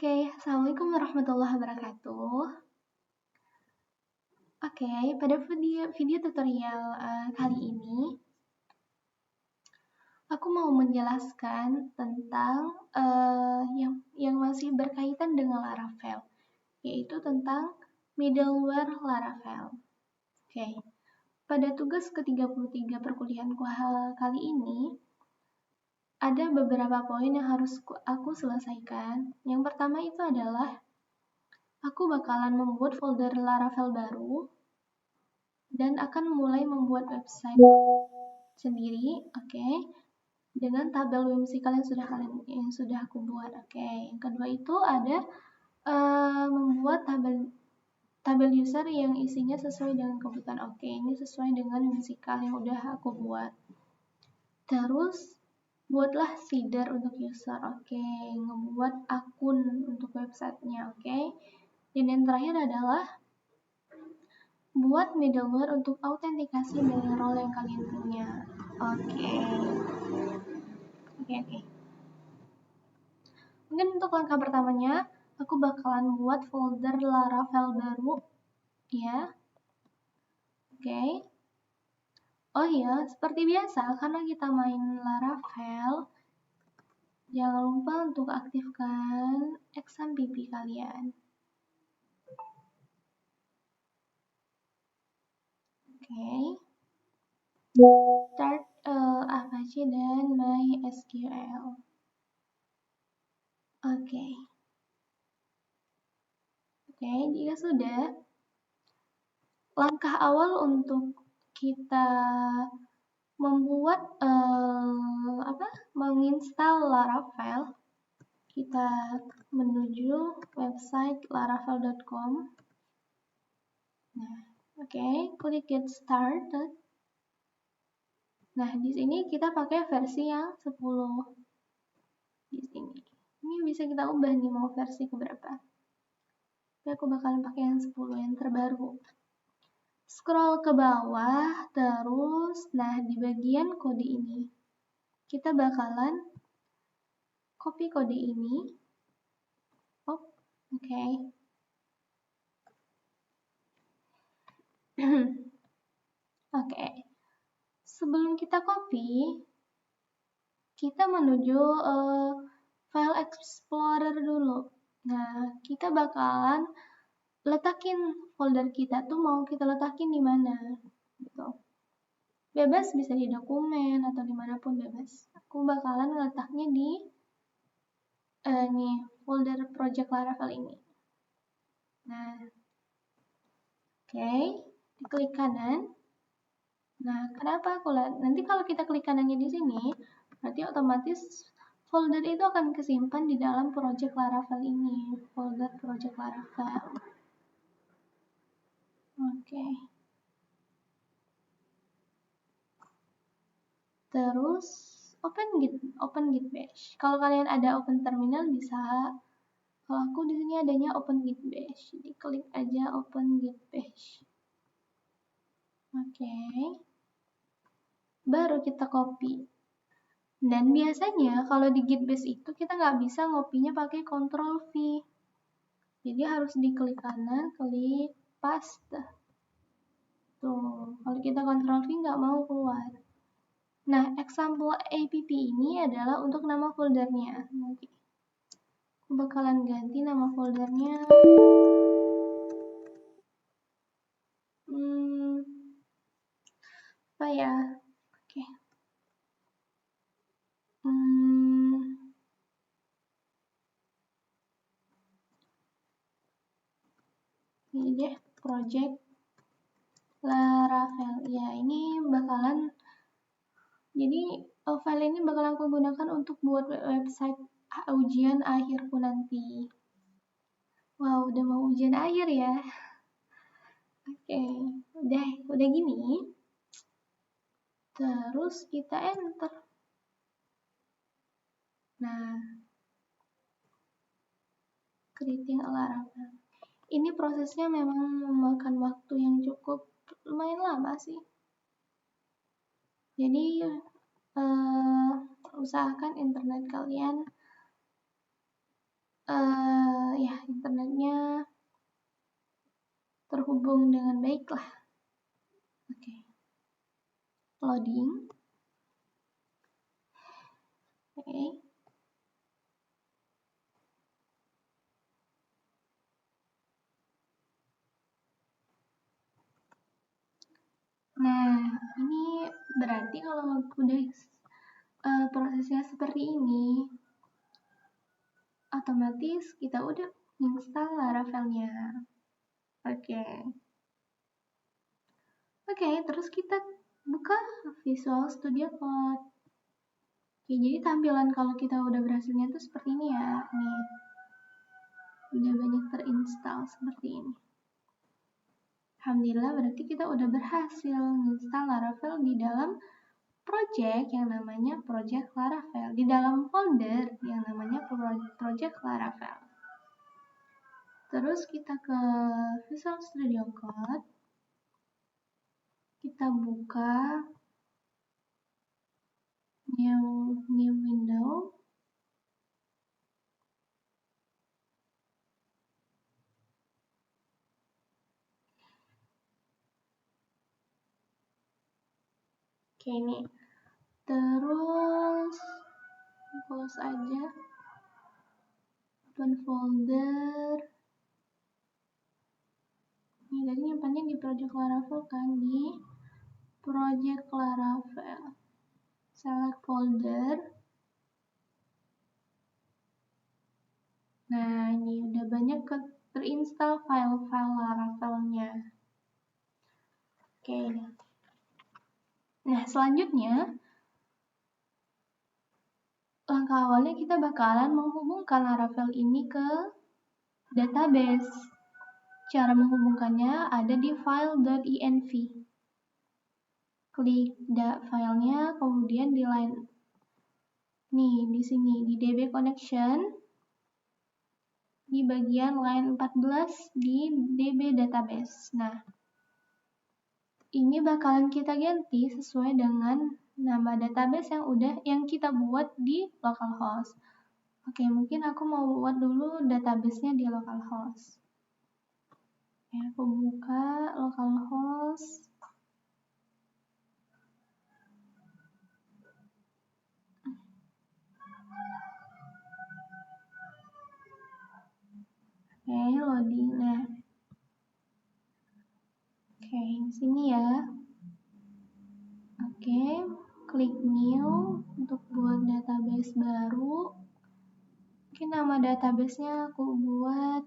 Oke, Assalamualaikum warahmatullahi wabarakatuh. Oke, pada video tutorial kali ini, aku mau menjelaskan tentang yang masih berkaitan dengan Laravel, yaitu tentang middleware Laravel. Oke, pada tugas ke-33 perkuliahanku kali ini, ada beberapa poin yang harus aku selesaikan. Yang pertama itu adalah aku bakalan membuat folder Laravel baru dan akan mulai membuat website sendiri, oke, dengan tabel whimsical yang sudah aku buat, oke. Yang kedua itu ada membuat tabel user yang isinya sesuai dengan kebutuhan, oke. Ini sesuai dengan whimsical yang udah aku buat. Terus buatlah seeder untuk user, oke. Ngebuat akun untuk websitenya, oke. Dan yang terakhir adalah buat middleware untuk autentikasi dengan role yang kalian punya. Oke. Mungkin untuk langkah pertamanya, aku bakalan buat folder Laravel baru, ya. Oke. Oh iya, seperti biasa, karena kita main Laravel, jangan lupa untuk aktifkan XAMPP kalian. Oke. Start Apache dan MySQL. Oke, jika sudah, langkah awal untuk kita membuat menginstal Laravel, kita menuju website laravel.com. Nah, klik get started. Nah, di sini kita pakai versi yang 10. Di sini. Ini bisa kita ubah nih mau versi keberapa. Tapi aku bakalan pakai yang 10, yang terbaru. Scroll ke bawah, terus, nah di bagian kode ini, kita bakalan copy kode ini. Oke. Oke. Sebelum kita copy, kita menuju file explorer dulu. Nah, kita bakalan letakin folder kita tuh mau kita letakin di mana, gitu. Bebas, bisa di dokumen atau dimanapun bebas. Aku bakalan letaknya di nih folder project Laravel ini. Nah, diklik kanan. Nah, kenapa aku nanti kalau kita klik kanannya di sini, berarti otomatis folder itu akan kesimpan di dalam project Laravel ini, folder project Laravel. Oke. Terus open git bash. Kalau kalian ada open terminal bisa. Kalau aku di sini adanya open git bash. Jadi klik aja open git bash. Oke. Baru kita copy. Dan biasanya kalau di git bash itu kita nggak bisa ngopinya pakai Ctrl V. Jadi harus diklik kanan, klik paste. Tuh, kalau kita Ctrl V nggak mau keluar. Nah, example app ini adalah untuk nama foldernya. Nanti aku bakalan ganti nama foldernya. Apa ya? Oke. Ini deh, project Laravel. Ya, ini bakalan, jadi file ini bakalan aku gunakan untuk buat website ujian akhirku nanti. Wow, udah mau ujian akhir ya. Oke, udah gini. Terus kita enter. Nah, creating a Laravel. Ini prosesnya memang memakan waktu yang cukup lumayan lama sih. Jadi usahakan internet kalian ya internetnya terhubung dengan baik lah. Oke. Loading. Oke. Nah, ini berarti kalau udah prosesnya seperti ini, otomatis kita udah install Laravel-nya. Oke, terus kita buka Visual Studio Code. Oke, jadi tampilan kalau kita udah berhasilnya itu seperti ini ya. Nih, udah banyak terinstall seperti ini. Alhamdulillah berarti kita udah berhasil install Laravel di dalam project yang namanya Project Laravel, di dalam folder yang namanya Project Laravel. Terus kita ke Visual Studio Code, kita buka new window. Oke, ini terus close aja, open folder. Ini tadi nyimpannya di Project Laravel kan, di Project Laravel. Select folder. Nah, ini udah banyak terinstall file-file Laravel-nya. Oke. Nah, selanjutnya langkah awalnya kita bakalan menghubungkan Laravel ini ke database. Cara menghubungkannya ada di file.env. Klik filenya, kemudian di line nih di sini di DB connection, di bagian line 14 di DB database. Nah, ini bakalan kita ganti sesuai dengan nama database yang kita buat di localhost. Oke, mungkin aku mau buat dulu database-nya di localhost. Oke, aku buka localhost. Oke, loading. Nah, oke, di sini ya. Oke, klik new untuk buat database baru. Mungkin nama database-nya aku buat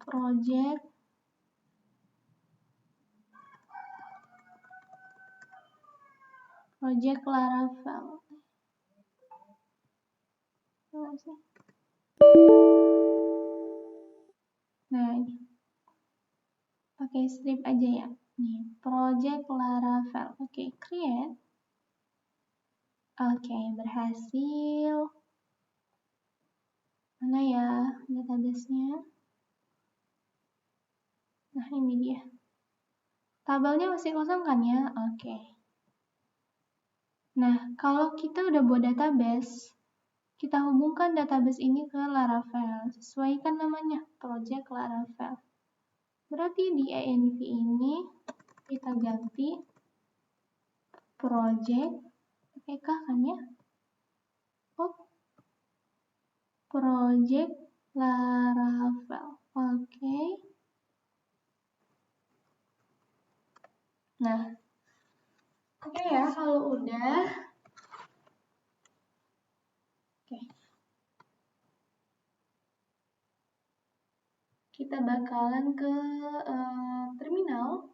Project Laravel. Nah, ini pakai strip aja ya. Nih, Project Laravel. Oke, create. Oke, berhasil. Mana ya database-nya? Nah, ini dia. Tabelnya masih kosong kan ya? Oke. Nah, kalau kita udah buat database, kita hubungkan database ini ke Laravel. Sesuaikan namanya, Project Laravel. Berarti di env ini kita ganti Project, pakai K kan ya? Oh, Project Laravel. Oke. Nah, oke ya kalau udah. Oke. Kita bakalan ke terminal.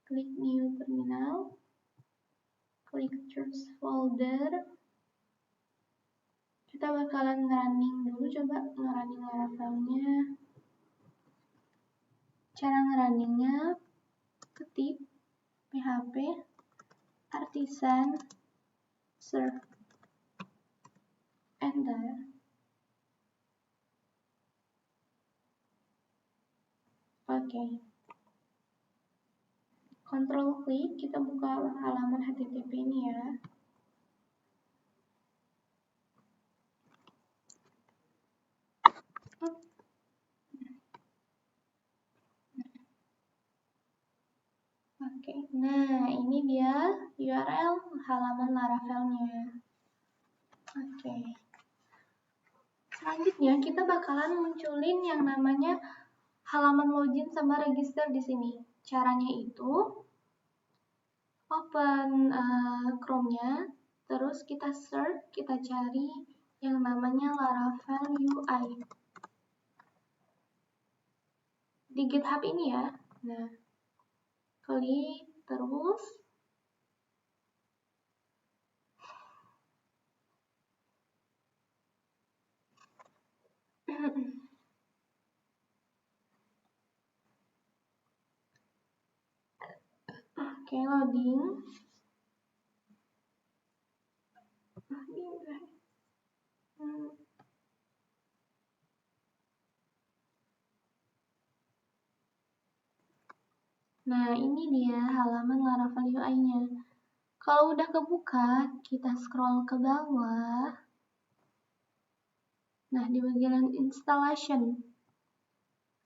Klik new terminal. Klik choose folder. Kita bakalan running dulu, coba ngerunning Laravel-nya. Cara ngerunningnya, ketik php artisan serve, enter. Oke. Control klik, kita buka halaman HTTP ini ya. dia URL halaman Laravelnya. Oke. Selanjutnya kita bakalan munculin yang namanya halaman login sama register di sini. Caranya itu open Chrome-nya, terus kita search, kita cari yang namanya Laravel UI. Di GitHub ini ya. Nah, klik terus. Oke, loading. Nah, ini dia halaman Laravel UI-nya. Kalau udah kebuka, kita scroll ke bawah. Nah, di bagian installation,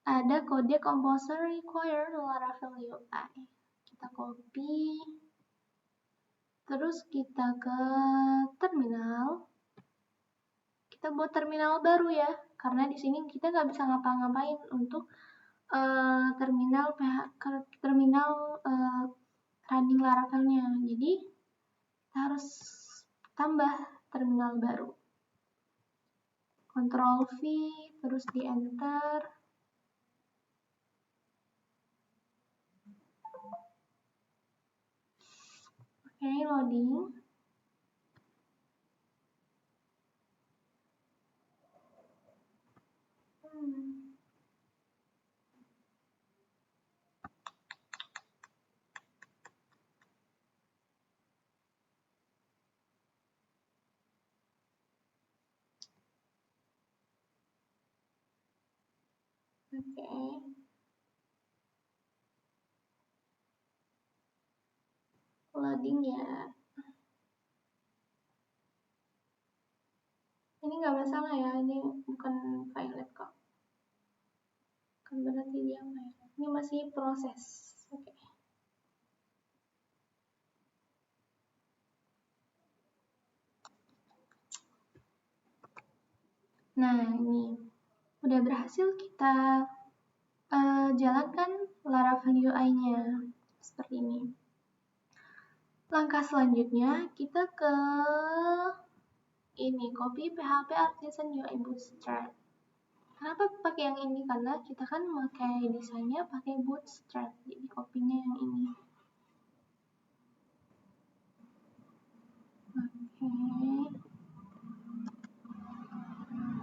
ada kode composer required Laravel UI. Kita copy. Terus kita ke terminal. Kita buat terminal baru ya, karena di sini kita nggak bisa ngapa-ngapain untuk terminal running Laravelnya. Jadi kita harus tambah terminal baru. Ctrl V, terus di enter. Oke, loading. Oke. Loading ya. Ini nggak masalah ya, ini bukan file kok. Kan berarti dia file. Ini masih proses. Oke. Nah, ini udah berhasil kita jalankan Laravel UI-nya seperti ini. Langkah selanjutnya kita ke ini, copy PHP Artisan UI Bootstrap. Kenapa pakai yang ini? Karena kita kan pakai desainnya pakai Bootstrap, jadi copy-nya yang ini. Oke.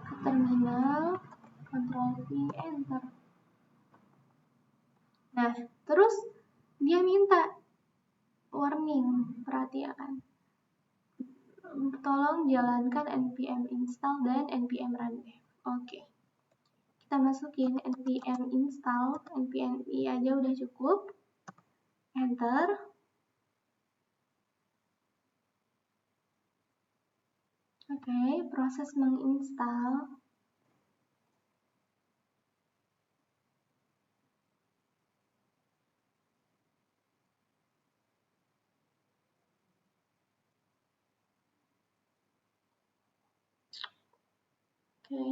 Ke terminal, Ctrl V, enter. Nah, terus dia minta warning, perhatikan. Tolong jalankan npm install dan npm run dev. Oke. Kita masukin npm install, npm i aja udah cukup. Enter. Oke, proses menginstal. Oke.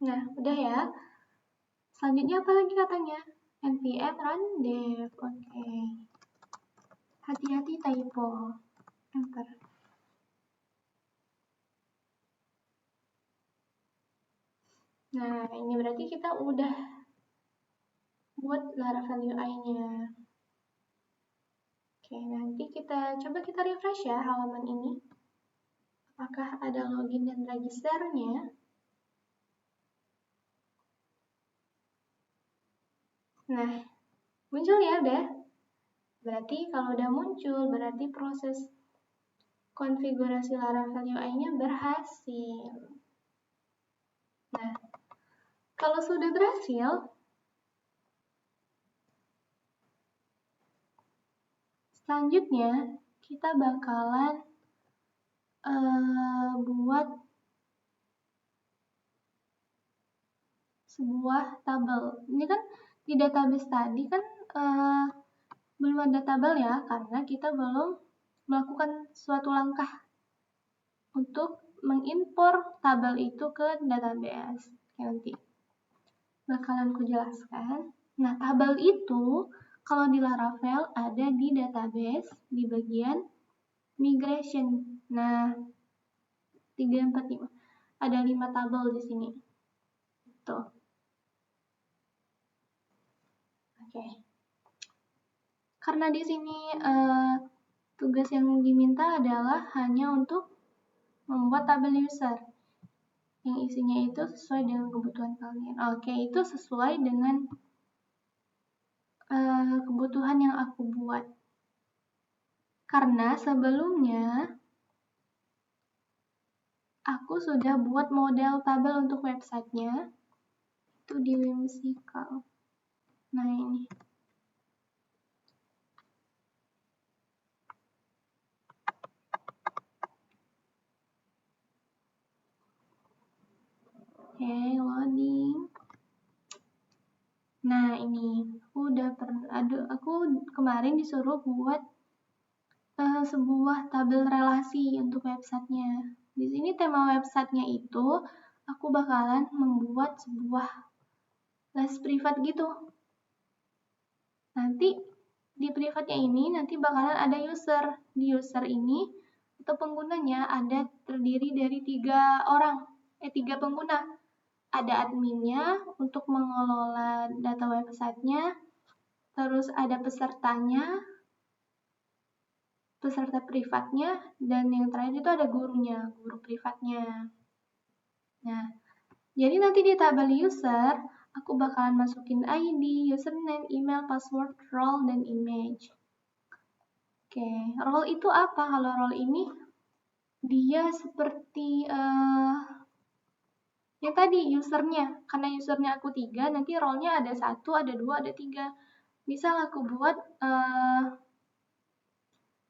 Nah, udah ya. Selanjutnya apa lagi katanya? npm run dev. Oke. Hati-hati typo. Enter. Nah, ini berarti kita udah buat Laravel UI-nya. Oke, nanti coba kita refresh ya halaman ini. Apakah ada login dan registernya? Nah, muncul ya udah. Berarti kalau udah muncul, berarti proses konfigurasi Laravel UI-nya berhasil. Nah, kalau sudah berhasil, selanjutnya kita bakalan buat sebuah tabel. Ini kan di database tadi kan belum ada tabel ya, karena kita belum melakukan suatu langkah untuk mengimpor tabel itu ke database. Oke, nanti bakalan ku jelaskan. Nah, tabel itu kalau di Laravel ada di database di bagian migration. Nah, 3, 4, 5. Ada 5 tabel di sini. Tuh. Oke. Karena di sini tugas yang diminta adalah hanya untuk membuat tabel user yang isinya itu sesuai dengan kebutuhan kalian. Oke, itu sesuai dengan kebutuhan yang aku buat. Karena sebelumnya aku sudah buat model tabel untuk websitenya itu di Whimsical. Nah, ini. Oke, loading. Nah, ini aku kemarin disuruh buat sebuah tabel relasi untuk websitenya. Di sini tema websitenya itu aku bakalan membuat sebuah les privat gitu. Nanti di privatnya ini nanti bakalan ada user. Di user ini atau penggunanya ada terdiri dari 3 pengguna. Ada adminnya untuk mengelola data websitenya, terus ada pesertanya, peserta privatnya, dan yang terakhir itu ada gurunya, guru privatnya. Nah, jadi nanti di tabel user, aku bakalan masukin ID, username, email, password, role, dan image. Oke, role itu apa? Kalau role ini, dia seperti yang tadi usernya. Karena usernya aku 3, nanti role-nya ada 1, ada 2, ada 3. Misal aku buat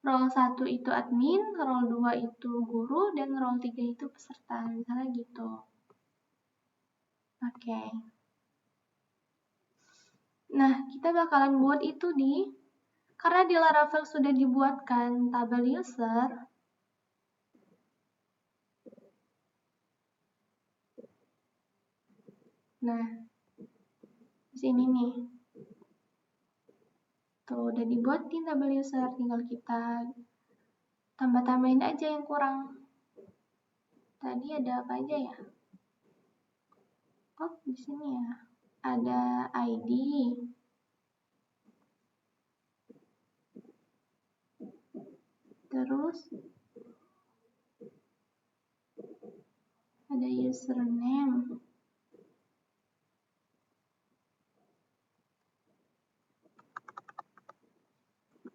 role 1 itu admin, role 2 itu guru, dan role 3 itu peserta. Misalnya gitu. Oke. Nah, kita bakalan buat itu karena di Laravel sudah dibuatkan tabel user. Nah, di sini nih. Tuh, udah dibuatin tabel user, tinggal kita tambah-tambahin aja yang kurang. Tadi ada apa aja ya? Oh, di sini ya. Ada ID. Terus ada username.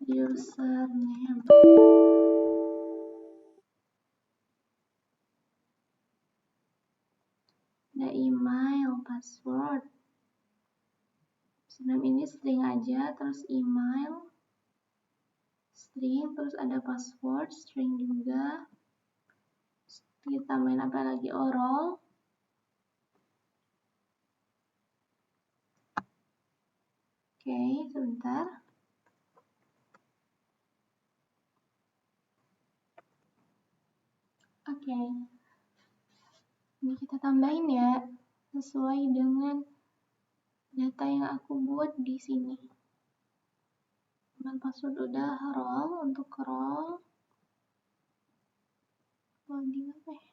Username. Ada email, password. Username ini string aja, terus email string, terus ada password string juga. Kita main apa lagi? Role. Oke, sebentar. Oke. Ini kita tambahin ya, sesuai dengan data yang aku buat di sini. Dan password udah, role, untuk role. Loading apa ya?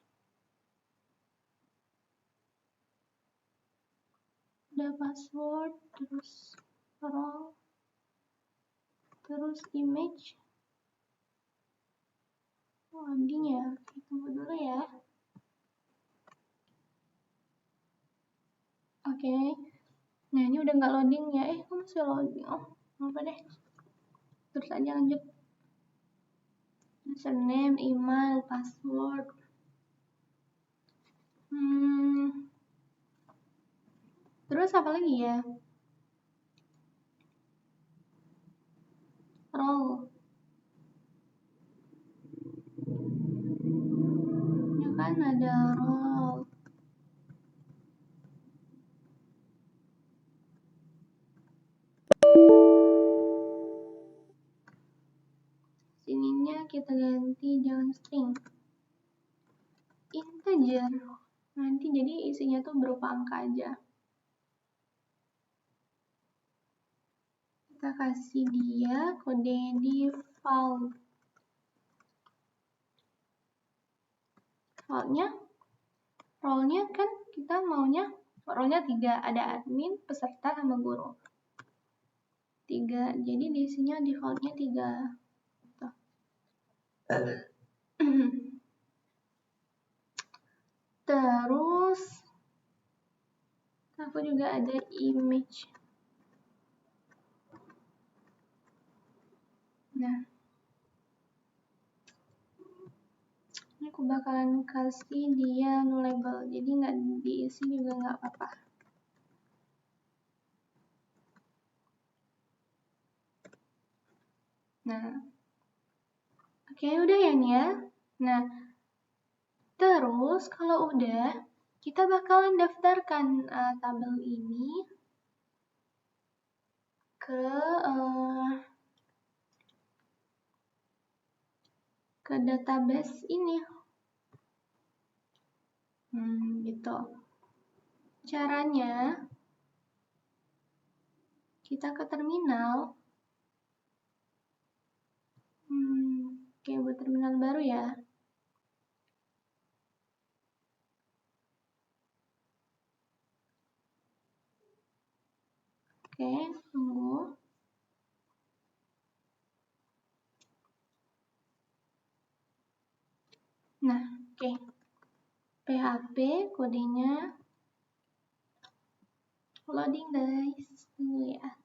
Udah password, terus role, terus image. Loading ya, kita tunggu dulu ya. Oke. Nah, ini udah nggak loading ya. Kok masih loading? Oh, apa deh. Terus aja lanjut. Username, email, password. Terus apa lagi ya? Role. Ini kan ada role. kita ganti jangan string, integer. Nanti jadi isinya tuh berupa angka aja. Kita kasih dia kode default. Role-nya kan kita maunya role-nya 3, ada admin, peserta, sama guru. 3, jadi diisinya default-nya 3. Terus aku juga ada image. Nah, ini aku bakalan kasih dia nullable, jadi nggak diisi juga nggak apa-apa. Nah, oke, udah ya nih ya. Nah, terus kalau udah, kita bakalan daftarkan tabel ini ke database ini. Gitu. Caranya, kita ke terminal. Oke, buat terminal baru ya. Oke, tunggu. Nah, oke. PHP kodenya loading guys. Tunggu ya.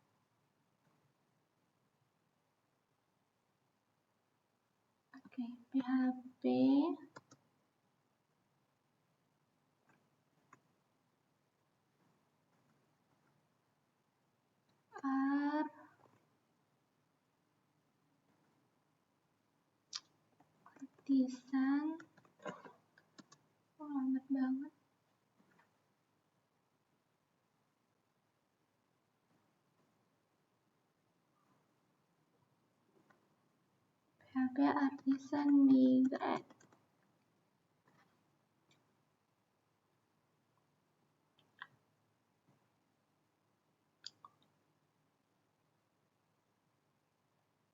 Oke, PHP artisan. Lambat banget. PHP artisan migrate.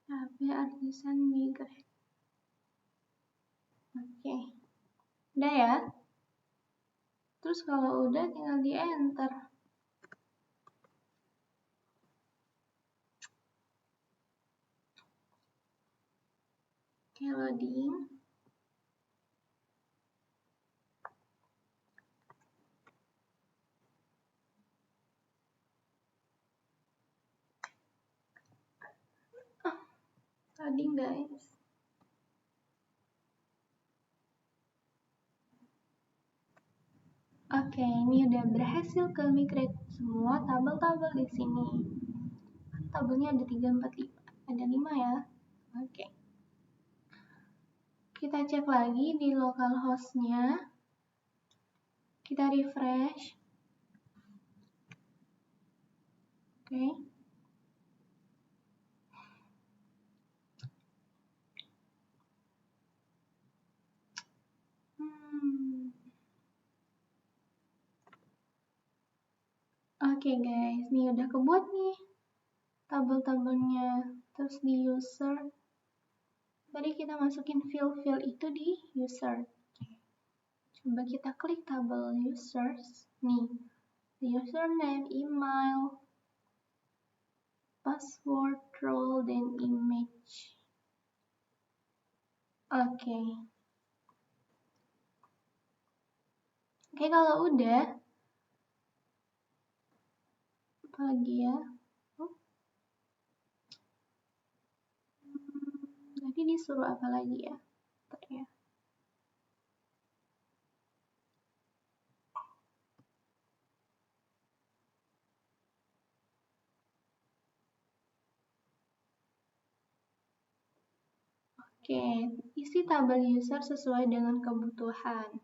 PHP artisan migrate. Oke. Udah ya. Terus kalau udah tinggal di enter. Oke, loading. Loading guys. Oke, ini udah berhasil ke migrate semua tabel-tabel di sini. Tabelnya ada 3, 4, 5. Ada 5 ya. Oke. Kita cek lagi di localhost-nya. Kita refresh. Oke. Oke guys, nih udah kebuat nih tabel-tabelnya. Terus di user, tadi kita masukin fill itu di user. Coba kita klik tabel users. Nih, username, email, password, role, dan image. Oke, kalau udah, apa lagi ya? Tadi disuruh apa lagi ya? Oke, isi tabel user sesuai dengan kebutuhan.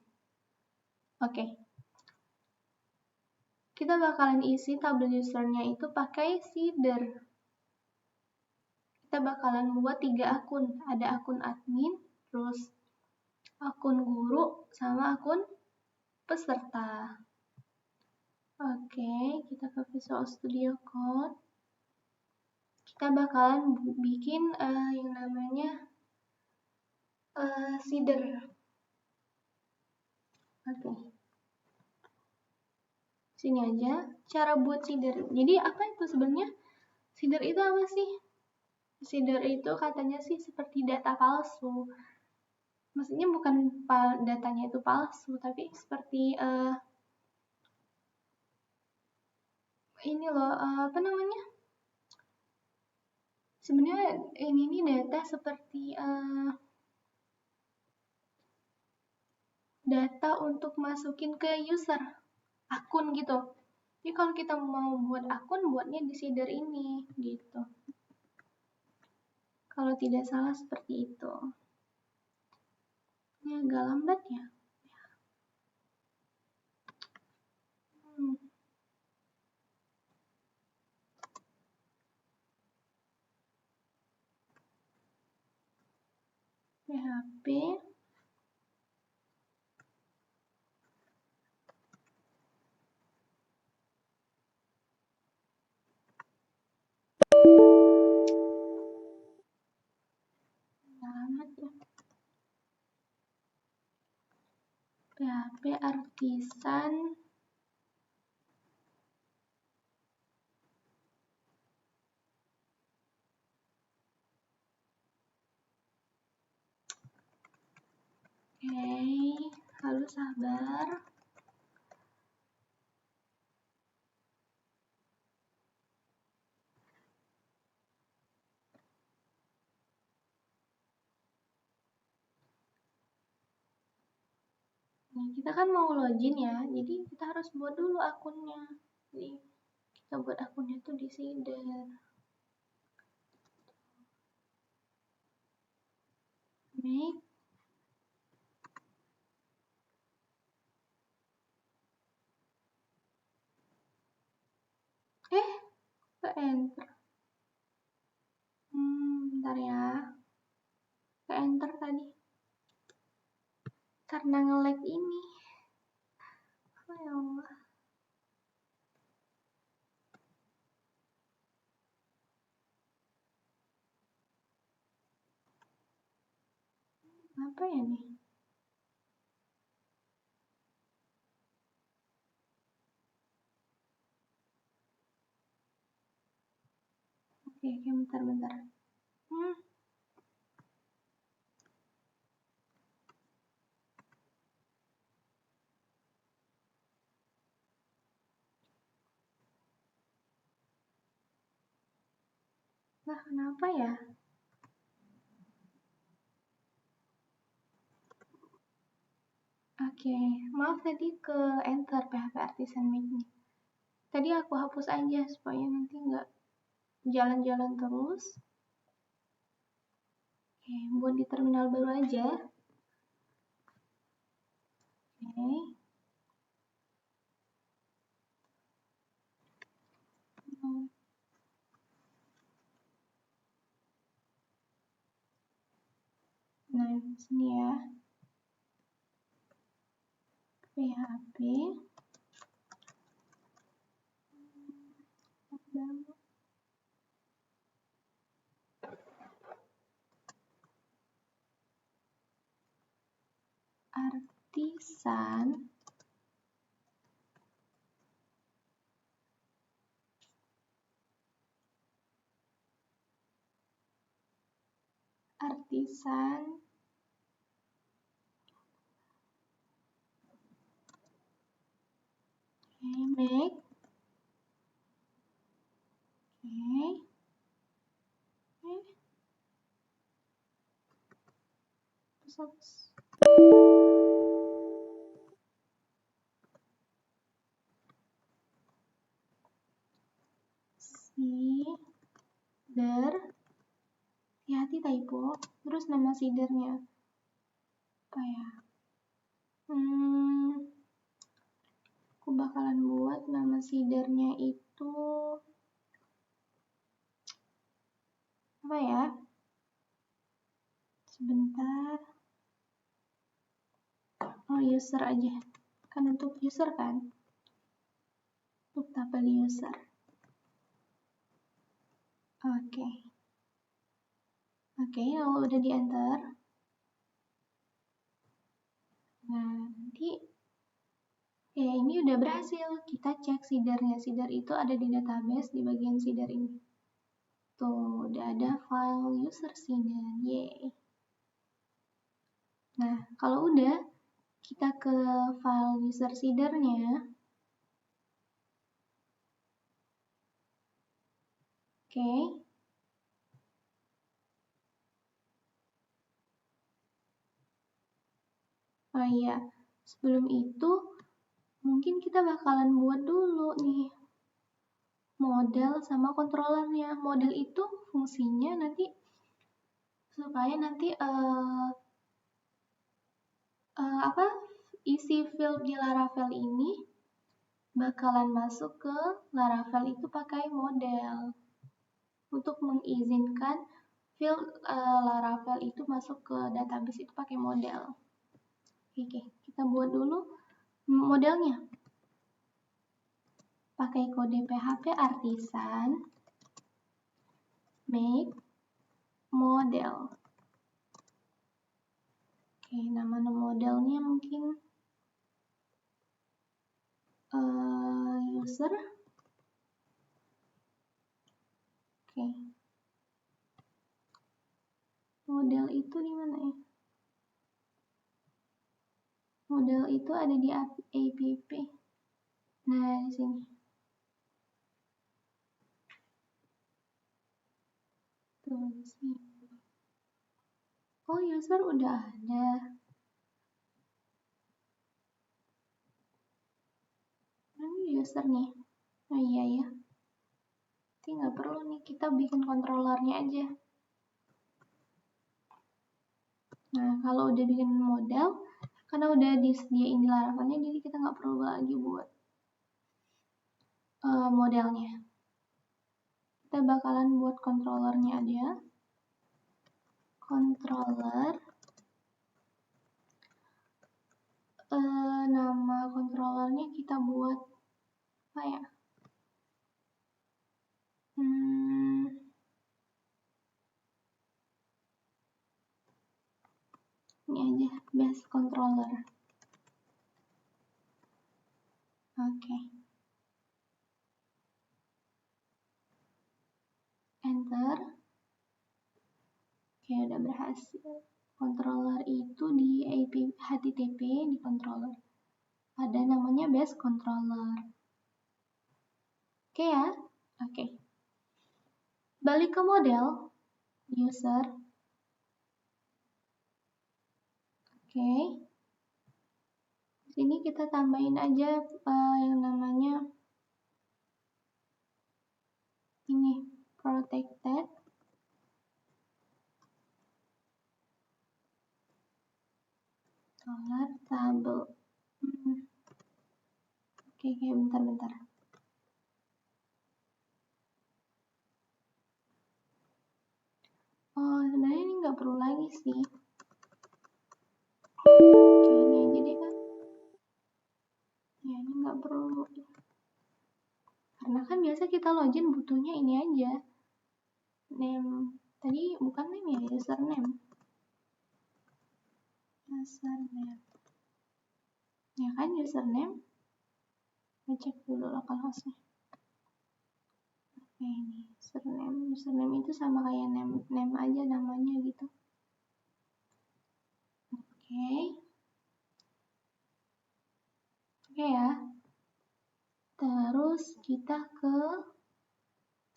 Oke. Kita bakalan isi tabel usernya itu pakai seeder. kita bakalan buat 3 akun. Ada akun admin, terus akun guru, sama akun peserta. Oke, kita ke Visual Studio Code. Kita bakalan bikin yang namanya seeder. Oke. Sini aja cara buat seeder. Jadi apa itu sebenarnya? Seeder itu apa sih? Seeder itu katanya sih seperti data palsu. Maksudnya bukan datanya itu palsu, tapi seperti ini loh, apa namanya? Sebenarnya ini data seperti data untuk masukin ke user akun gitu. Jadi kalau kita mau buat akun, buatnya di seeder ini gitu. Kalau tidak salah seperti itu. Ini agak lambat ya. PHP alamat ya. PHP artisan Oke, halo sabar. Nah, kita kan mau login ya, jadi kita harus buat dulu akunnya. Jadi kita buat akunnya tuh di seeder. Make ke enter. Bentar ya. Ke enter tadi. Karena nge-lag ini. Oh ya Allah. Apa ya nih? Oke, bentar. Nah, kenapa ya? Oke, maaf tadi ke enter PHP Artisan Make-nya. Tadi aku hapus aja supaya nanti nggak jalan-jalan terus. Oke, buat di terminal baru aja. Oke. Nah, sini ya. PHP artisan make seeder, hati-hati typo, terus nama seedernya apa ya? Aku bakalan buat nama seedernya itu apa ya? Sebentar. Oh, user aja. Kan untuk user kan? Untuk tabel user. Oke. Oke, kalau udah di enter. Nah, nanti ya ini udah berhasil. Kita cek seedernya. Seeder itu ada di database di bagian seeder ini. Tuh, udah ada file user seeder. Yeay. Nah, kalau udah, kita ke file user seedernya. Oke. Oh iya, sebelum itu mungkin kita bakalan buat dulu nih model sama controllernya. Model itu fungsinya nanti supaya nanti isi field di Laravel ini bakalan masuk ke Laravel itu pakai model untuk mengizinkan field Laravel itu masuk ke database itu pakai model. Oke, kita buat dulu modelnya. Pakai kode PHP artisan make model. Oke, nama modelnya mungkin user. Oke. Model itu di mana ya? Model itu ada di app. Nah, di sini. Tuh, di sini. Oh, user udah ada. Ini user nih. Oh iya ya. Nanti nggak perlu nih, kita bikin controllernya aja. Nah, kalau udah bikin model, karena udah disediain di Laravelnya, jadi kita nggak perlu lagi buat modelnya. Kita bakalan buat controllernya aja. Controller. Nama controllernya kita buat apa ya? Ini aja, base controller. Oke. Enter. Oke, udah berhasil. Controller itu di HTTP di controller. Ada namanya base controller. Oke ya? Oke. Balik ke model user. Oke. Di sini kita tambahin aja yang namanya ini protected table. Oke, bentar. Oh, sebenarnya ini nggak perlu lagi sih. Oke, ini aja deh kan. Ya, ini nggak perlu. Karena kan biasa kita login butuhnya ini aja. Name. Tadi bukan name ya, username. Username. Ya kan, username. Ngecek dulu localhostnya. Oke, ini username. Username itu sama kayak name aja namanya gitu. Oke. Oke ya. Terus kita ke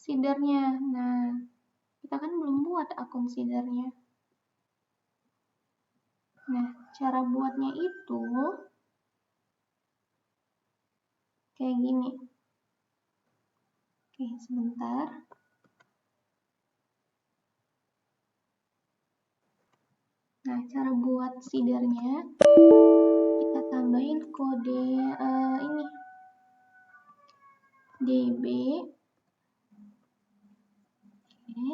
seedernya. Nah, kita kan belum buat akun seedernya. Nah, cara buatnya itu kayak gini. Oke, sebentar. Nah, cara buat seedernya kita tambahin kode ini db. Oke.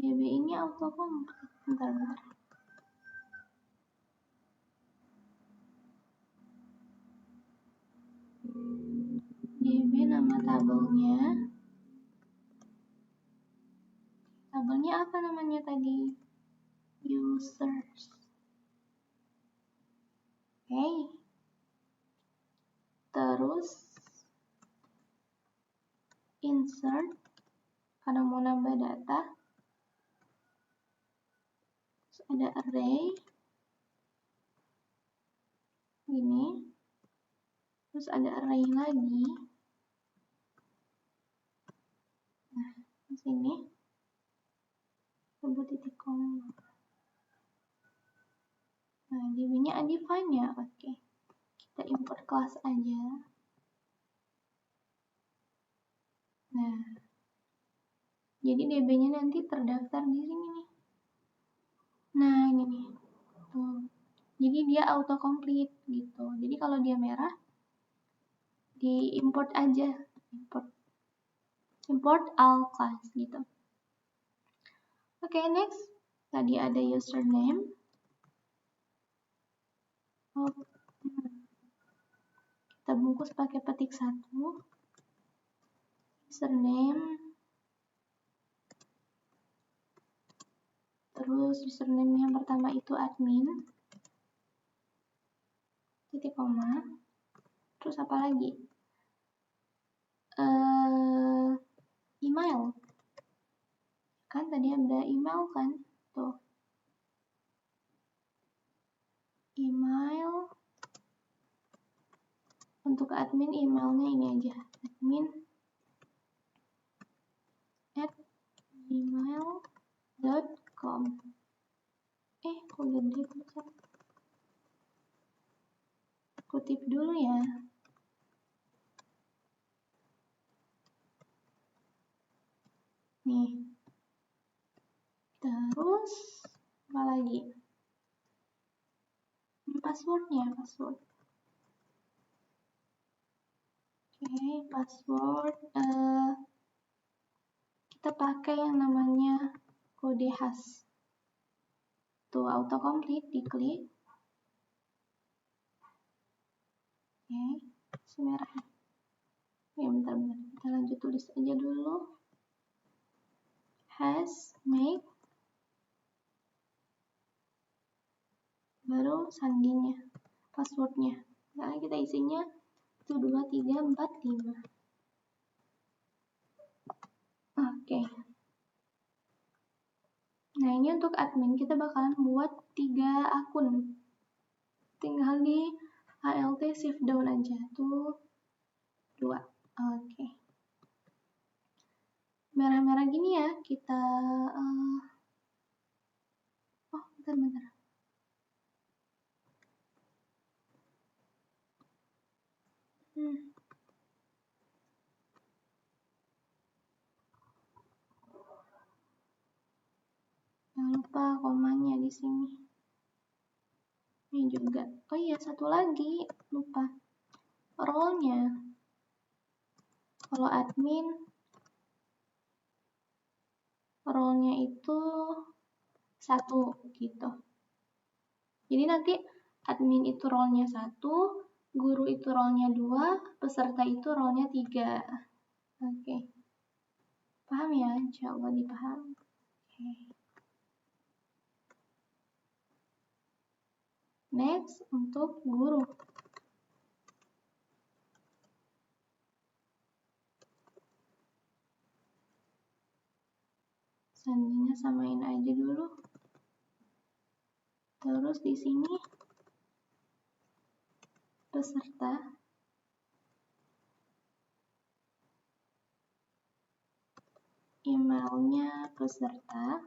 DB ini autocomplete. Bentar. DB nama tabelnya. Tabelnya apa namanya tadi? Users. Oke. Terus insert karena mau nambah data. Terus ada array. Gini. Terus ada array lagi. Nah, di sini sebut titik koma. Nah, DB-nya undefined ya. Oke. Kita import kelas aja. Nah, jadi DB-nya nanti terdaftar di sini nih. Nah, ini nih. Tuh. Jadi dia autocomplete gitu. Jadi kalau dia merah, di import aja. Import all class gitu. Oke, next. Tadi ada username. Kita bungkus pakai petik 1. Username. Terus username yang pertama itu admin. Titik koma. Terus apa lagi? Email. Kan tadi ada email kan? Tuh. Email. Untuk admin emailnya ini aja. admin@gmail.com. Kok gede tulisan? Kutip dulu ya. Nih. Terus apa lagi? Passwordnya, password. Oke, password. Kita pakai yang namanya kode khas. Tuh, autocomplete, diklik. Oke, merah. Ya, bentar. Kita lanjut tulis aja dulu. Has, make. Baru sandinya, passwordnya. Nah, kita isinya 1, 2, 3, 4, 5. Oke. Nah, ini untuk admin kita bakalan buat 3 akun. Tinggal di ALT shift down aja. 1, 2. Oke. Merah-merah gini ya, kita bentar. Jangan lupa komanya di sini. Ini juga. Oh iya, satu lagi lupa. Role-nya. Kalau admin, role-nya itu 1 gitu. Jadi nanti admin itu role-nya 1, guru itu role-nya 2, peserta itu role-nya 3. Oke. Paham ya? Insya Allah dipaham. Oke. Next, untuk guru. Sandinya samain aja dulu. Terus di sini peserta. Emailnya peserta.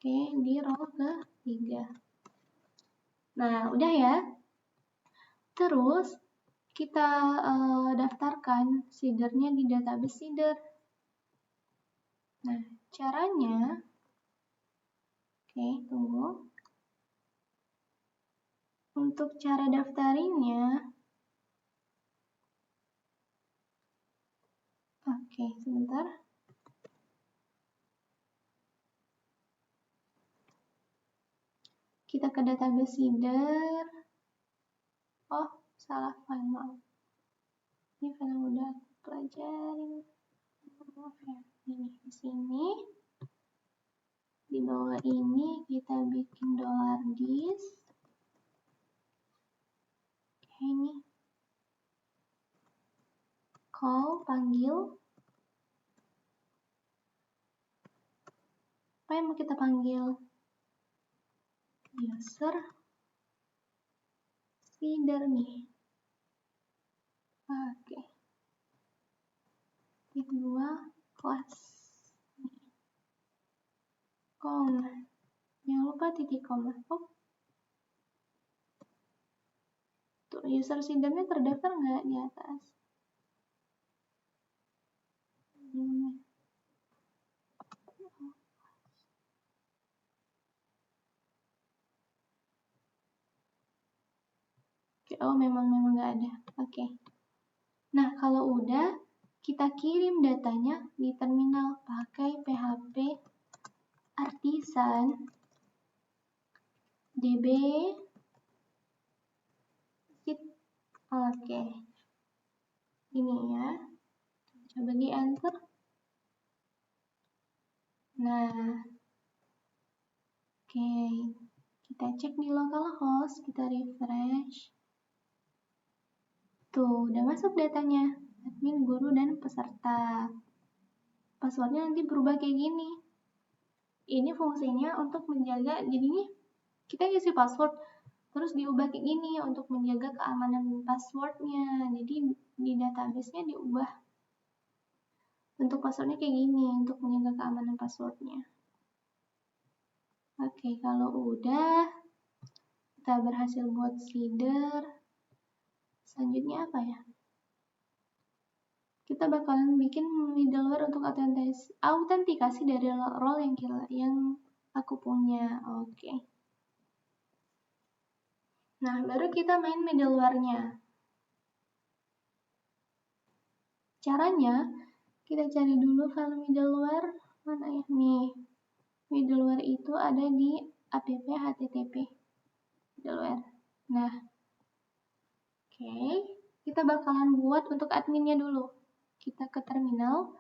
Oke, di row ke-3. Nah, udah ya. Terus kita daftarkan seedernya di database seeder. Nah, caranya, oke, tunggu. Untuk cara daftarinnya, oke, sebentar. Kita ke database seeder. Oh, salah file, maaf. Ini file yang udah aku pelajarin. Maaf ya. Ini di sini. Di bawah ini kita bikin $dis. Oke, ini. Call, panggil. Apa yang mau kita panggil? User seeder nih. Oke. Kedua, kelas. Koma. Jangan lupa titik koma. Oh. Tuh, user seedernya terdaftar nggak di atas? Oh, memang nggak ada. Oke. Nah, kalau udah, kita kirim datanya di terminal pakai PHP Artisan db sit. Oke. Ini ya. Coba di enter. Nah. Oke. Kita cek di localhost, kita refresh. Tuh, udah masuk datanya. Admin, guru, dan peserta. Passwordnya nanti berubah kayak gini. Ini fungsinya untuk menjaga, jadi ini kita isi password, terus diubah kayak gini untuk menjaga keamanan passwordnya. Jadi di database-nya diubah. Untuk passwordnya kayak gini, untuk menjaga keamanan passwordnya. Oke, kalau udah, kita berhasil buat seeder. Selanjutnya apa ya? Kita bakalan bikin middleware untuk autentikasi dari role yang aku punya. Oke. Nah, baru kita main middleware-nya. Caranya, kita cari dulu file middleware. Mana ya? Nih. Middleware itu ada di app http middleware. Nah, oke. Kita bakalan buat untuk adminnya dulu. Kita ke terminal,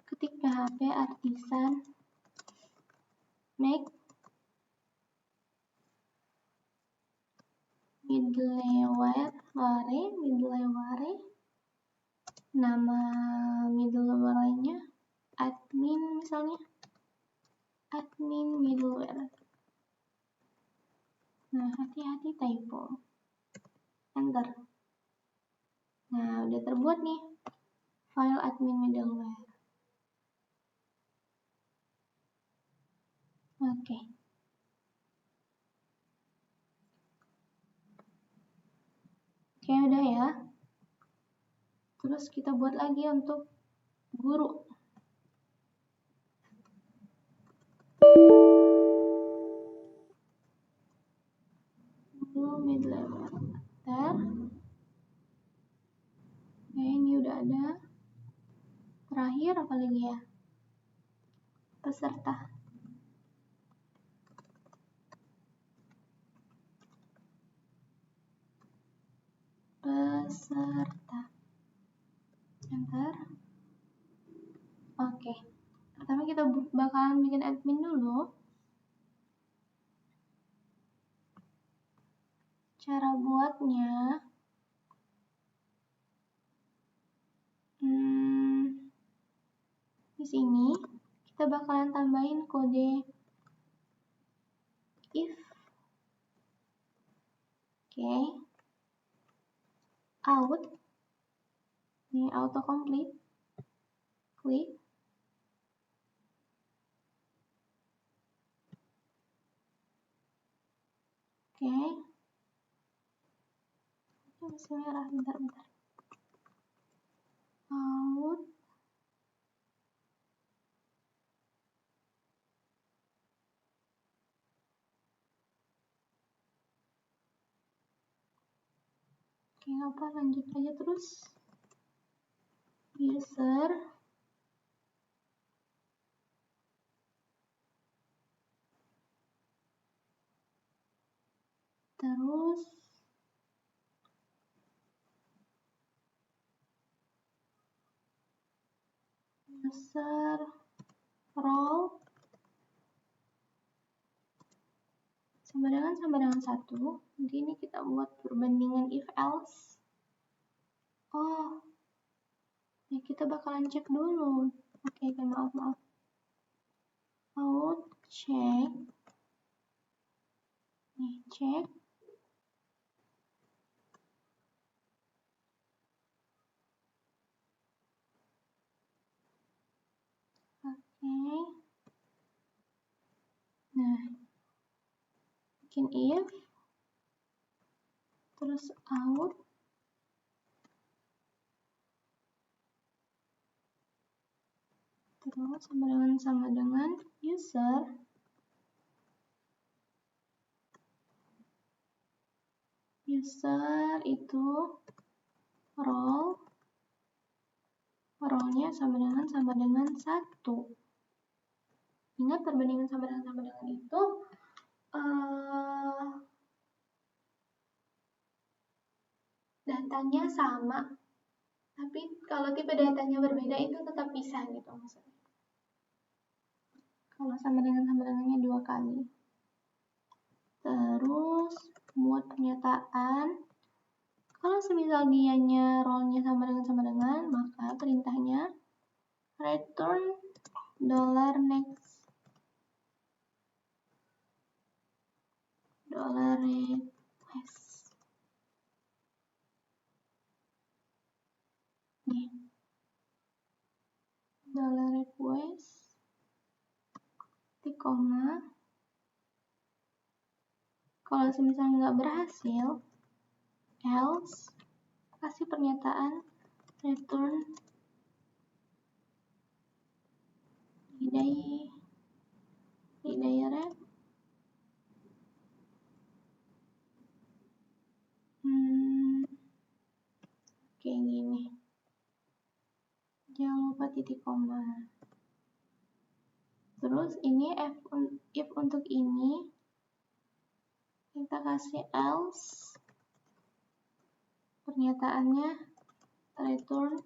ketik PHP Artisan make middleware, nama middleware-nya admin misalnya, admin middleware. Nah, hati-hati typo. Enter. Nah, udah terbuat nih file admin middleware. Oke. Oke, udah ya. Terus kita buat lagi untuk guru. Guru middleware. Enter. Oke, ini udah ada. Terakhir apa lagi ya? Peserta. Enter. Oke. Pertama kita bakalan bikin admin dulu. Cara buatnya, di sini kita bakalan tambahin kode if. Oke. Out. Ini autocomplete. Klik. Oke. Masih merah, bentar. Out. Oke, apa, lanjut aja terus. User. Terus user role sama dengan 1. Nanti ini kita buat perbandingan if else. Oh, ya kita bakalan cek dulu. Oke, maaf. Out check. Nih, cek. Oke. Nah, bikin if. Terus out. Terus sama dengan user. User itu role-nya sama dengan 1. Ingat perbandingan sama dengan itu datanya sama, tapi kalau tipe datanya berbeda itu tetap bisa gitu maksudnya. Kalau sama dengannya 2 kali. Terus buat pernyataan, kalau semisal dianya role-nya sama dengan, maka perintahnya return $next $request. Nih, $request titik koma. Kalau semisal nggak berhasil, else kasih pernyataan return redirect kayak gini. Jangan lupa titik koma. Terus ini if untuk ini kita kasih else, pernyataannya return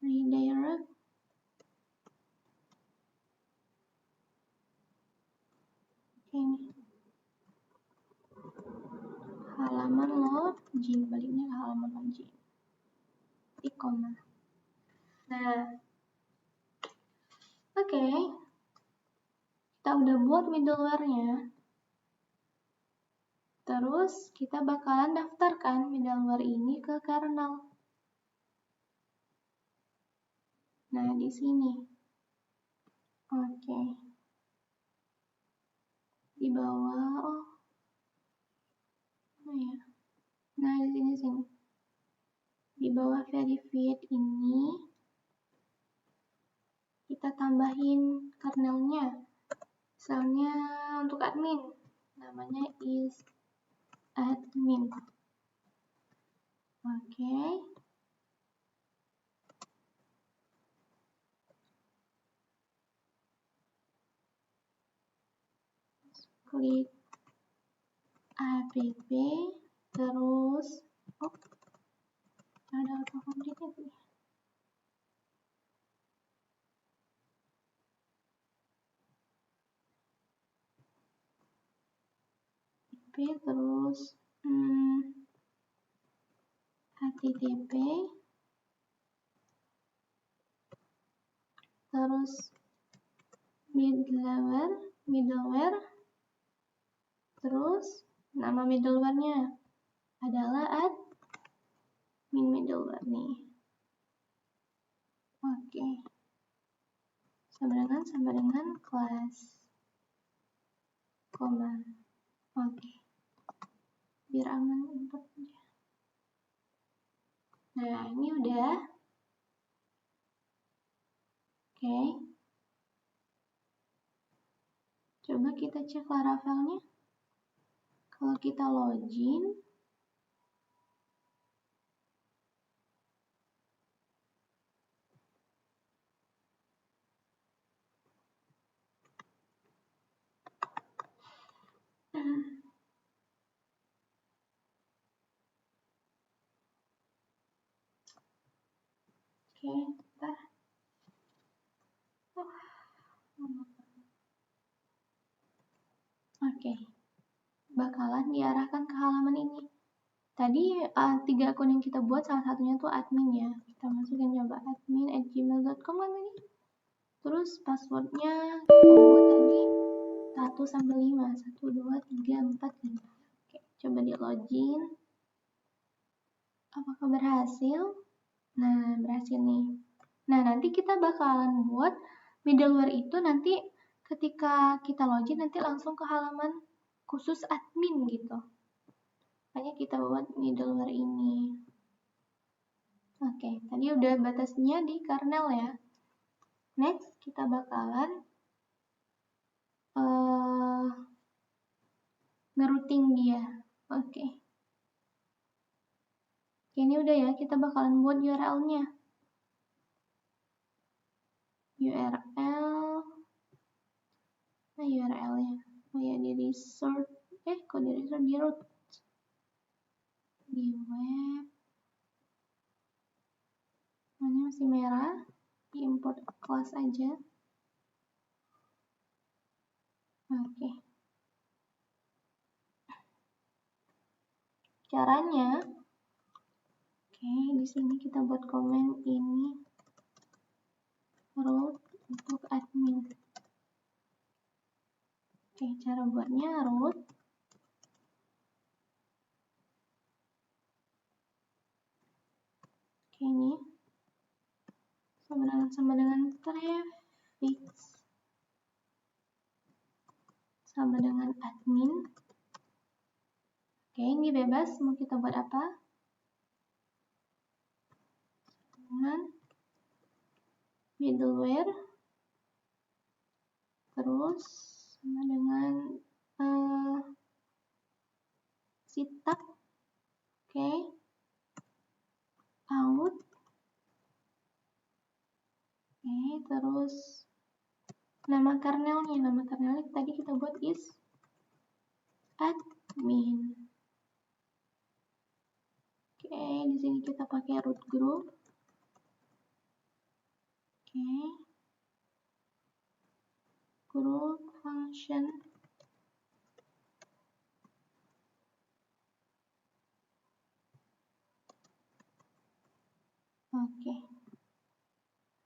redirect ini halaman login, baliknya ke halaman login, titik koma. Nah, oke. Kita udah buat middleware-nya. Terus kita bakalan daftarkan middleware ini ke kernel. Nah, di sini. Oke. Di bawah, ya. Nah, di sini. Di bawah verified ini kita tambahin kernelnya. Misalnya untuk admin, namanya is admin. Oke. Klik app, terus ada autocomplete ya. Terus http terus middleware terus nama middleware-nya adalah admin middleware nih. Oke. Sama dengan kelas koma. Oke. Biar aman inputnya. Nah, ini udah. Oke. Coba kita cek Laravel-nya. Kalau kita login, bakalan diarahkan ke halaman ini. Tadi 3 akun yang kita buat salah satunya tuh admin ya. Kita masukin coba admin@gmail.com kan tadi. Terus passwordnya kita buat tadi 1 sampai 5. 1, 2, 3, 4, 5. Oke, coba di login. Apakah berhasil? Nah, berhasil nih. Nah, nanti kita bakalan buat middleware itu nanti ketika kita login nanti langsung ke halaman khusus admin gitu. Makanya kita buat middleware ini. Oke, tadi udah batasnya di kernel ya. Next, kita bakalan ngerouting dia. Oke. Ini udah ya, kita bakalan buat URL-nya. URL. Nah, URL-nya. Oh ya, di resort. Kok di resort? Di root. Di web. Ini masih merah. Di import class aja. Oke. Caranya, di sini kita buat komen ini root untuk admin. Cara buatnya root ini sama dengan prefix sama dengan admin. Ini bebas mau kita buat apa? Dengan middleware terus sama dengan setup. Out. Terus nama kernelnya tadi kita buat is admin. Di sini kita pakai root group. Group function.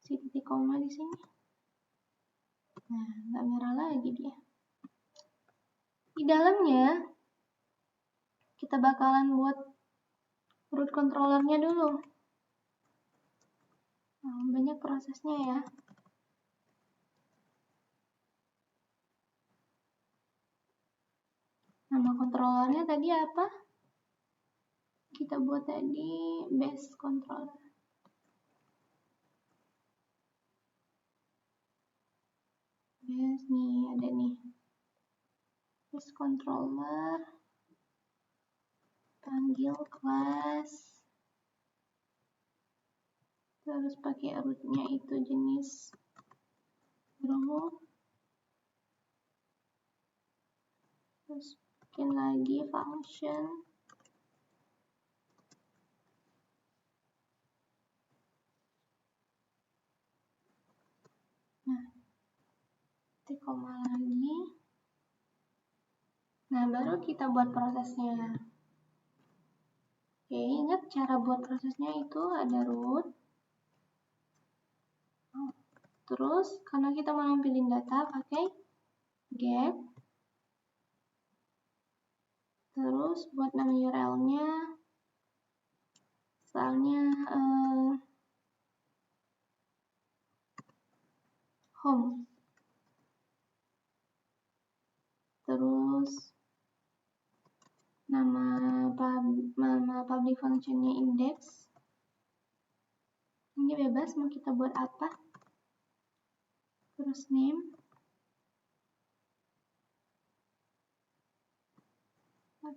Titik koma di sini. Nah, nggak merah lagi dia. Di dalamnya kita bakalan buat root controllernya dulu. Banyak prosesnya ya. Nama controllernya tadi apa? Kita buat tadi base controller. Base nih, ada nih. Base controller. Panggil class. Terus pakai rootnya itu jenis group. Terus bikin lagi function. Nah, titik koma lagi. Nah, baru kita buat prosesnya. Ingat cara buat prosesnya itu ada root. Terus, karena kita mau nampilin data, pakai get. Terus, buat nama URL-nya, misalnya home. Terus, nama public function-nya index. Ini bebas, mau kita buat apa. Terus name.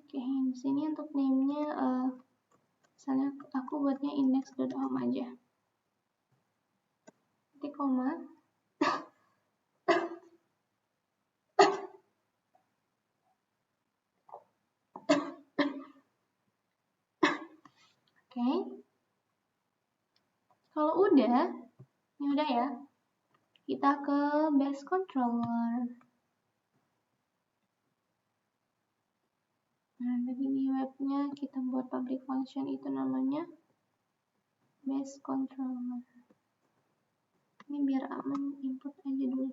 Di sini untuk name-nya, misalnya aku buatnya index.home aja. Titik koma. Kalau udah, ini udah ya. Kita ke base controller. Nah, jadi di webnya kita buat public function itu namanya base controller. Ini biar aman, input aja dulu.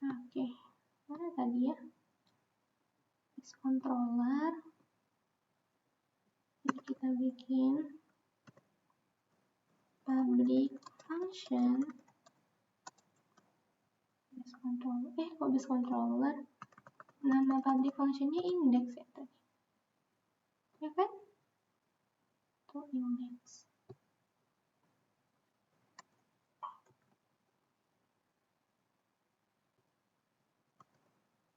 Oke, mana tadi ya? Base controller. Jadi kita bikin public function base controller. Kok base controller? Nama public functionnya index ya tadi. Ya kan? Tuh index.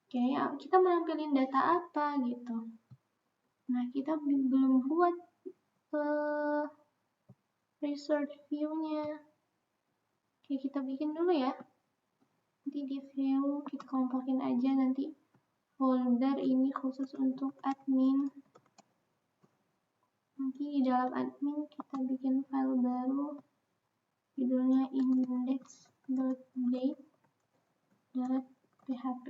Oke, kita menampilkan data apa gitu. Nah, kita belum buat result view-nya. Oke, kita bikin dulu ya. Nanti di view kita kelompokin aja nanti folder ini khusus untuk admin. Nanti di dalam admin kita bikin file baru judulnya index.date.php.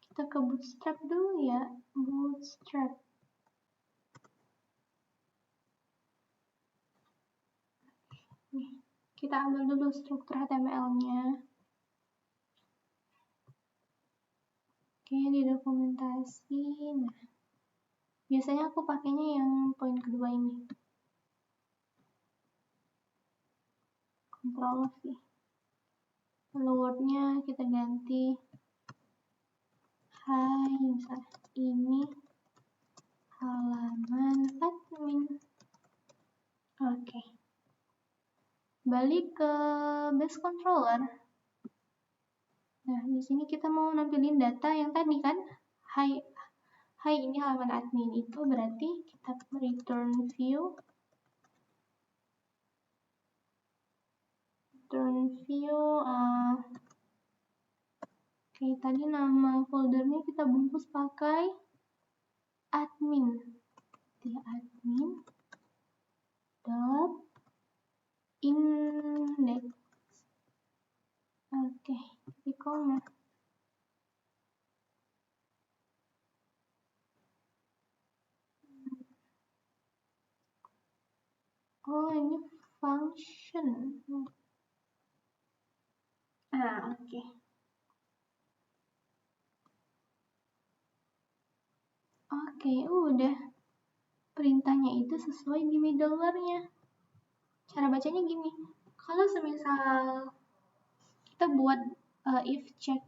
Kita ke bootstrap dulu ya, bootstrap. Nih, kita ambil dulu struktur HTML-nya. Oke, di dokumentasi. Nah, biasanya aku pakainya yang poin kedua ini. Ctrl V. Lalu word-nya kita ganti hai, misalnya ini halaman admin. Oke. Balik ke base controller. Nah, di sini kita mau nampilin data yang tadi kan, hai ini halaman admin, itu berarti kita return view. Oke, tadi nama foldernya kita bungkus pakai admin. Di admin dot index. Oke, di koma. Oh, ini function. Oke. Oke, udah. Perintahnya itu sesuai di middleware-nya. Cara bacanya gini. Kalau semisal kita buat if check.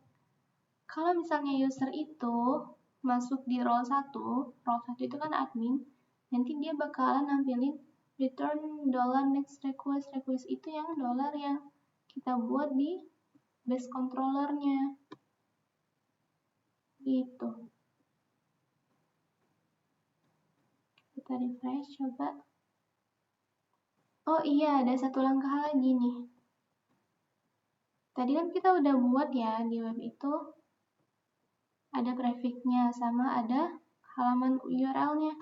Kalau misalnya user itu masuk di role 1 itu kan admin, nanti dia bakalan nampilin return $next request itu yang dollar yang kita buat di base controller-nya. Gitu. Kita refresh coba. Oh iya, ada satu langkah lagi nih. Tadi kan kita udah buat ya di web itu ada prefix-nya sama ada halaman URL-nya.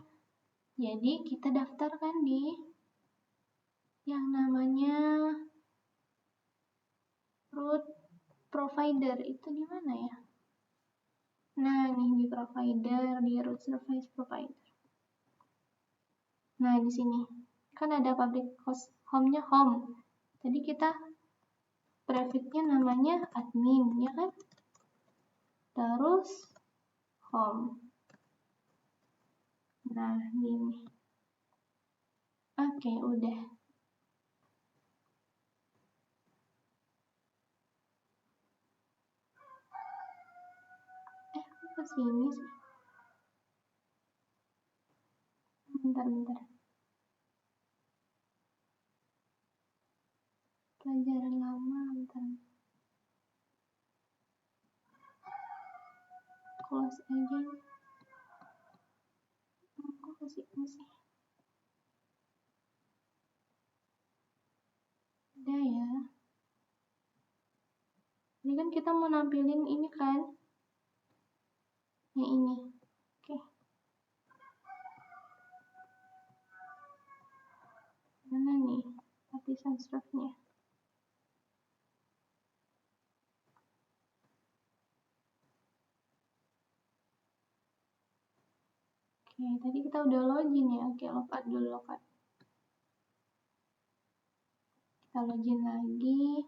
Jadi kita daftarkan di yang namanya root provider. Itu di mana ya? Nah, nih di provider, di root service provider. Nah, di sini kan ada public host home-nya home. Jadi kita prefix-nya namanya admin, ya kan? Terus home. Nah, ini. Oke, udah. Kok ke sini sih? Bentar. Pelajaran lama, bentar. Close aja. Kok ke sini sih? Udah ya. Ini kan kita mau nampilin ini kan? Yang ini. Oke. Mana nih lapisan struknya? Oke, tadi kita udah login ya. Oke, logout dulu, logout. Kita login lagi.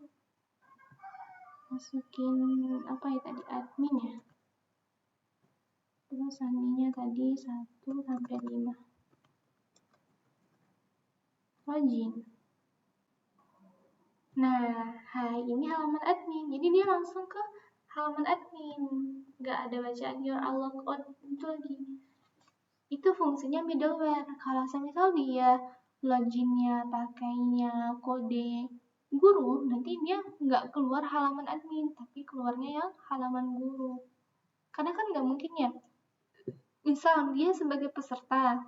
Masukin apa ya tadi, admin ya. Terus sandinya tadi 1 sampai 5. Login. Nah, hai, ini halaman admin. Jadi dia langsung ke halaman admin. Nggak ada bacaan URL logout itu lagi. Itu fungsinya middleware. Kalau misal dia loginnya pakainya kode guru, nanti dia nggak keluar halaman admin, tapi keluarnya yang halaman guru. Karena kan nggak mungkin ya. Misal dia sebagai peserta,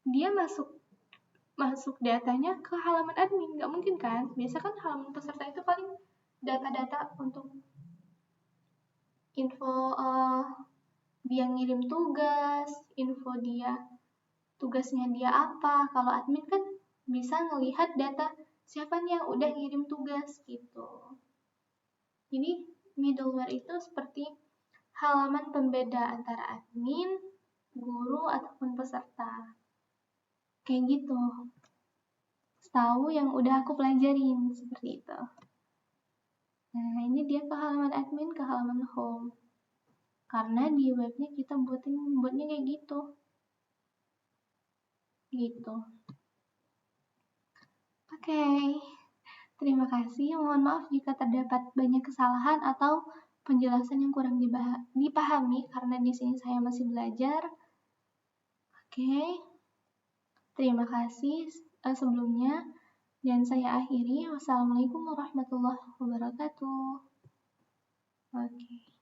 dia masuk datanya ke halaman admin, nggak mungkin kan? Biasa kan halaman peserta itu paling data-data untuk info dia ngirim tugas, info dia tugasnya dia apa. Kalau admin kan bisa ngelihat data siapa nih yang udah ngirim tugas gitu. Jadi middleware itu seperti halaman pembeda antara admin, guru, ataupun peserta. Kayak gitu. Tahu yang udah aku pelajarin seperti itu. Nah, ini dia ke halaman admin, ke halaman home. Karena di webnya kita buatnya kayak gitu. Gitu. Oke. Terima kasih. Mohon maaf jika terdapat banyak kesalahan atau penjelasan yang kurang dipahami karena di sini saya masih belajar. Oke. Terima kasih sebelumnya. Dan saya akhiri. Wassalamualaikum warahmatullahi wabarakatuh. Oke.